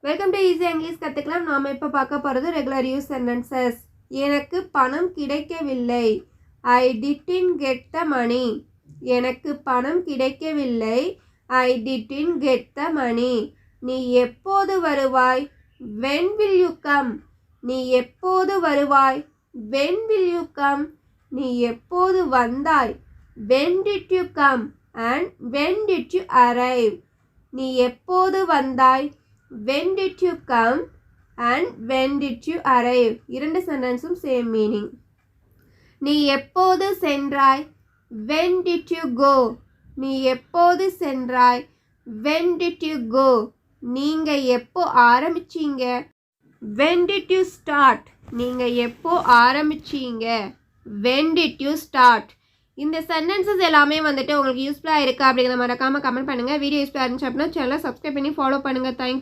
Welcome to easy English கற்றுக்கலாம். நாம் இப்போ பார்க்க போகிறது ரெகுலர் யூஸ் சென்டென்சஸ். எனக்கு பணம் கிடைக்கவில்லை. ஐ டிட்ன்ட் கெட் த மணி. எனக்கு பணம் கிடைக்கவில்லை. ஐ டிட்ன்ட் கெட் த மணி. நீ எப்போது வருவாய்? when will you come? நீ எப்போது வருவாய்? when will you come? நீ எப்போது வந்தாய்? when did you come and when did you arrive? நீ எப்போது வந்தாய்? when did you come and when did you arrive? இரண்டு சென்டென்ஸும் சேம் மீனிங். நீ எப்போது சென்றாய்? when did you go? நீ எப்போது சென்றாய்? when did you go? நீங்க எப்போ ஆரம்பிச்சீங்க? when did you start? நீங்க எப்போ ஆரம்பிச்சீங்க? when did you start? இந்த சென்டென்சஸ் எல்லாமே வந்துட்டு உங்களுக்கு யூஸ்ஃபுல்லாக இருக்கா அப்படிங்கிறத மறக்காமல் கமெண்ட் பண்ணுங்கள். வீடியோ யூஸ்ஃபுல்லாக இருந்துச்சு அப்படின்னா சேனலை சப்ஸ்கிரைப் பண்ணி ஃபாலோ பண்ணுங்கள். தேங்க்யூ.